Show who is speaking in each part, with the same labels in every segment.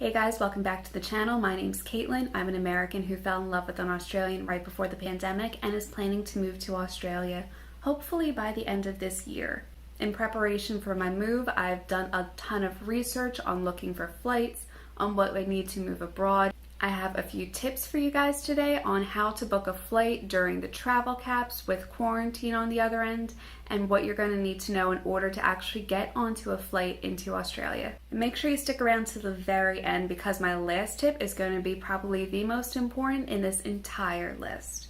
Speaker 1: Hey guys, welcome back to the channel. My name's Caitlin. I'm an American who fell in love with an Australian right before the pandemic and is planning to move to Australia, hopefully by the end of this year. In preparation for my move, I've done a ton of research on looking for flights, on what I need to move abroad. I have a few tips for you guys today on how to book a flight during the travel caps with quarantine on the other end, and what you're going to need to know in order to actually get onto a flight into Australia. And make sure you stick around to the very end because my last tip is going to be probably the most important in this entire list.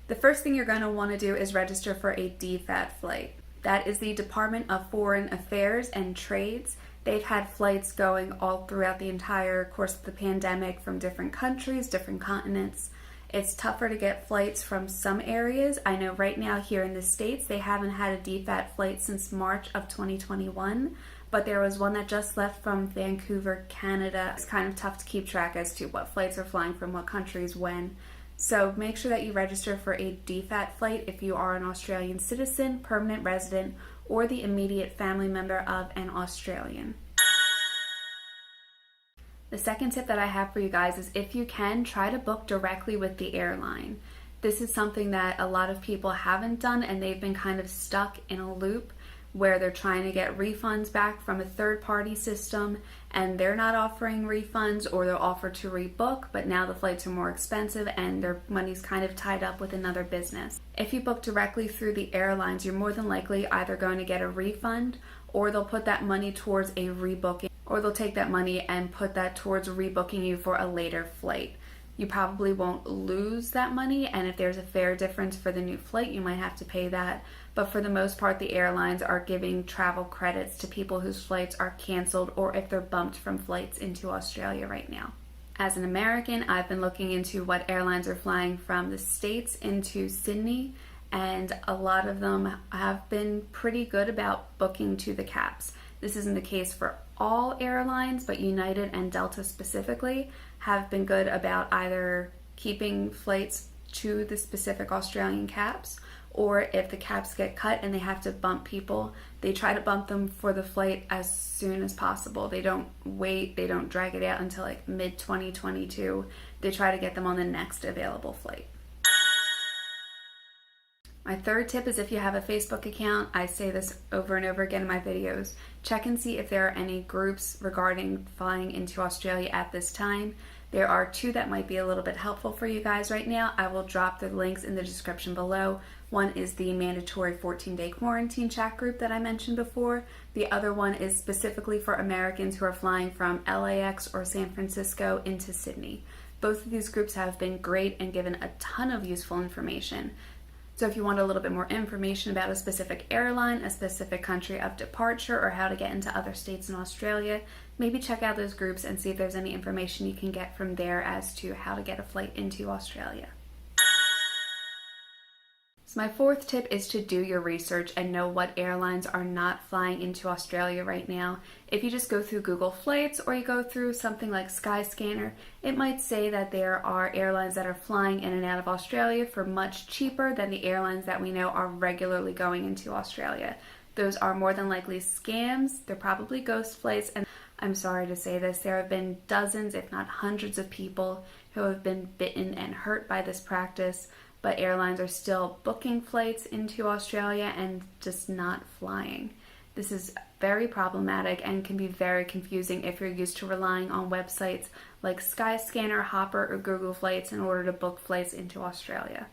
Speaker 1: The first thing you're going to want to do is register for a DFAT flight. That is the Department of Foreign Affairs and Trades. They've had flights going all throughout the entire course of the pandemic from different countries, different continents. It's tougher to get flights from some areas. I know right now here in the States, they haven't had a DFAT flight since March of 2021, but there was one that just left from Vancouver, Canada. It's kind of tough to keep track as to what flights are flying from what countries when. So make sure that you register for a DFAT flight if you are an Australian citizen, permanent resident, or the immediate family member of an Australian. The second tip that I have for you guys is if you can, try to book directly with the airline. This is something that a lot of people haven't done and they've been kind of stuck in a loop where they're trying to get refunds back from a third-party system and they're not offering refunds, or they'll offer to rebook, but now the flights are more expensive and their money's kind of tied up with another business. If you book directly through the airlines, you're more than likely either going to get a refund, or they'll put that money towards a rebooking, or they'll take that money and put that towards rebooking you for a later flight. You probably won't lose that money, and if there's a fare difference for the new flight, you might have to pay that. But for the most part, the airlines are giving travel credits to people whose flights are canceled or if they're bumped from flights into Australia right now. As an American, I've been looking into what airlines are flying from the States into Sydney, and a lot of them have been pretty good about booking to the caps. This isn't the case for all airlines, but United and Delta specifically have been good about either keeping flights to the specific Australian caps, or if the caps get cut and they have to bump people, they try to bump them for the flight as soon as possible. They don't wait, they don't drag it out until like mid-2022. They try to get them on the next available flight. My third tip is if you have a Facebook account, I say this over and over again in my videos, check and see if there are any groups regarding flying into Australia at this time. There are two that might be a little bit helpful for you guys right now. I will drop the links in the description below. One is the mandatory 14-day quarantine chat group that I mentioned before. The other one is specifically for Americans who are flying from LAX or San Francisco into Sydney. Both of these groups have been great and given a ton of useful information. So if you want a little bit more information about a specific airline, a specific country of departure, or how to get into other states in Australia, maybe check out those groups and see if there's any information you can get from there as to how to get a flight into Australia. So my fourth tip is to do your research and know what airlines are not flying into Australia right now. If you just go through Google Flights or you go through something like Skyscanner, it might say that there are airlines that are flying in and out of Australia for much cheaper than the airlines that we know are regularly going into Australia. Those are more than likely scams. They're probably ghost flights, and I'm sorry to say this, there have been dozens, if not hundreds of people who have been bitten and hurt by this practice, but airlines are still booking flights into Australia and just not flying. This is very problematic and can be very confusing if you're used to relying on websites like Skyscanner, Hopper, or Google Flights in order to book flights into Australia.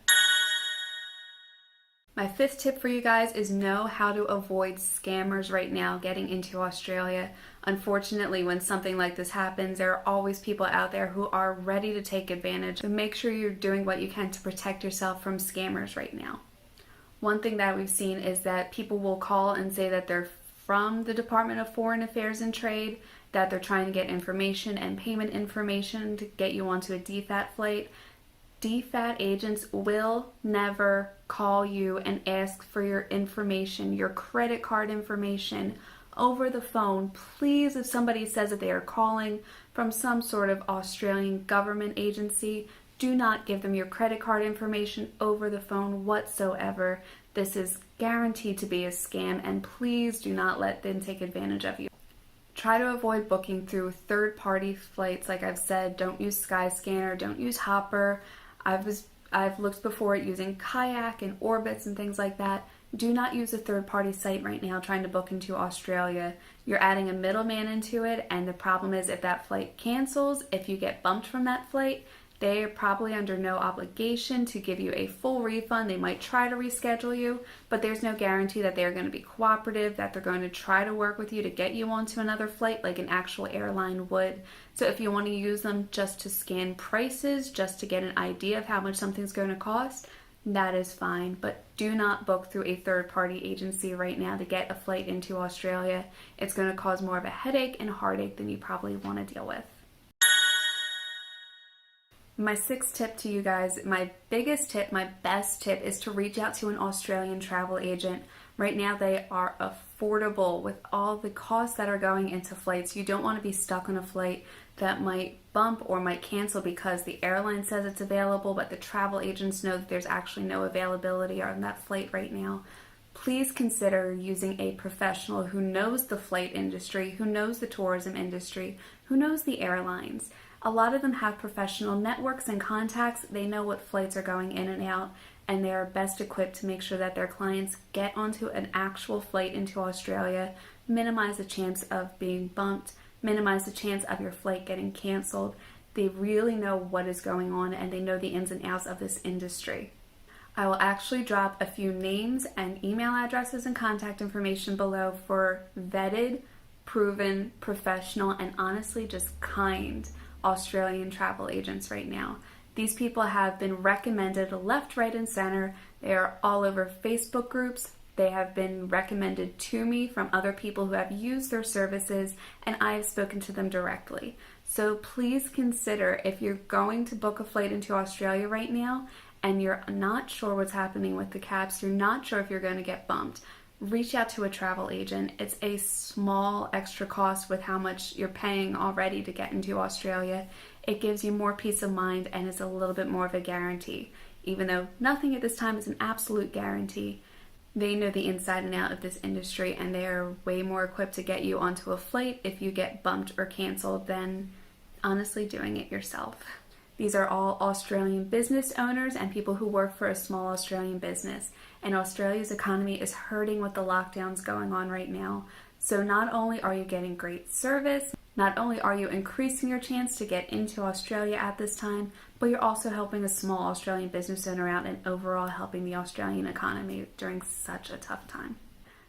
Speaker 1: My fifth tip for you guys is know how to avoid scammers right now getting into Australia. Unfortunately, when something like this happens, there are always people out there who are ready to take advantage. So make sure you're doing what you can to protect yourself from scammers right now. One thing that we've seen is that people will call and say that they're from the Department of Foreign Affairs and Trade, that they're trying to get information and payment information to get you onto a DFAT flight. DFAT agents will never call you and ask for your information, your credit card information, over the phone. Please, if somebody says that they are calling from some sort of Australian government agency, do not give them your credit card information over the phone whatsoever. This is guaranteed to be a scam, and please do not let them take advantage of you. Try to avoid booking through third-party flights. Like I've said, don't use Skyscanner, don't use Hopper. I've looked before at using Kayak and Orbitz and things like that. Do not use a third-party site right now trying to book into Australia. You're adding a middleman into it, and the problem is if that flight cancels, if you get bumped from that flight, they are probably under no obligation to give you a full refund. They might try to reschedule you, but there's no guarantee that they're going to be cooperative, that they're going to try to work with you to get you onto another flight like an actual airline would. So if you want to use them just to scan prices, just to get an idea of how much something's going to cost, that is fine. But do not book through a third-party agency right now to get a flight into Australia. It's going to cause more of a headache and heartache than you probably want to deal with. My sixth tip to you guys, my biggest tip, my best tip, is to reach out to an Australian travel agent. Right now they are affordable with all the costs that are going into flights. You don't want to be stuck on a flight that might bump or might cancel because the airline says it's available, but the travel agents know that there's actually no availability on that flight right now. Please consider using a professional who knows the flight industry, who knows the tourism industry, who knows the airlines. A lot of them have professional networks and contacts. They know what flights are going in and out, and they are best equipped to make sure that their clients get onto an actual flight into Australia, minimize the chance of being bumped, minimize the chance of your flight getting canceled. They really know what is going on, and they know the ins and outs of this industry. I will actually drop a few names and email addresses and contact information below for vetted, proven, professional, and honestly just kind Australian travel agents right now. These people have been recommended left, right, and center. They are all over Facebook groups. They have been recommended to me from other people who have used their services, and I have spoken to them directly. So please consider, if you're going to book a flight into Australia right now and you're not sure what's happening with the caps, you're not sure if you're going to get bumped, reach out to a travel agent. It's a small extra cost with how much you're paying already to get into Australia. It gives you more peace of mind and is a little bit more of a guarantee. Even though nothing at this time is an absolute guarantee, they know the inside and out of this industry, and they are way more equipped to get you onto a flight if you get bumped or canceled than honestly doing it yourself. These are all Australian business owners and people who work for a small Australian business. And Australia's economy is hurting with the lockdowns going on right now. So not only are you getting great service, not only are you increasing your chance to get into Australia at this time, but you're also helping a small Australian business owner out and overall helping the Australian economy during such a tough time.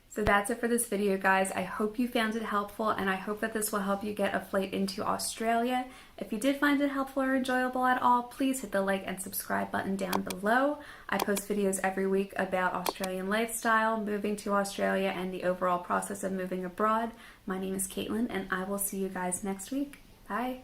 Speaker 1: So that's it for this video, guys. I hope you found it helpful, and I hope that this will help you get a flight into Australia. If you did find it helpful or enjoyable at all, please hit the like and subscribe button down below. I post videos every week about Australian lifestyle, moving to Australia, and the overall process of moving abroad. My name is Caitlin, and I will see you guys next week. Bye.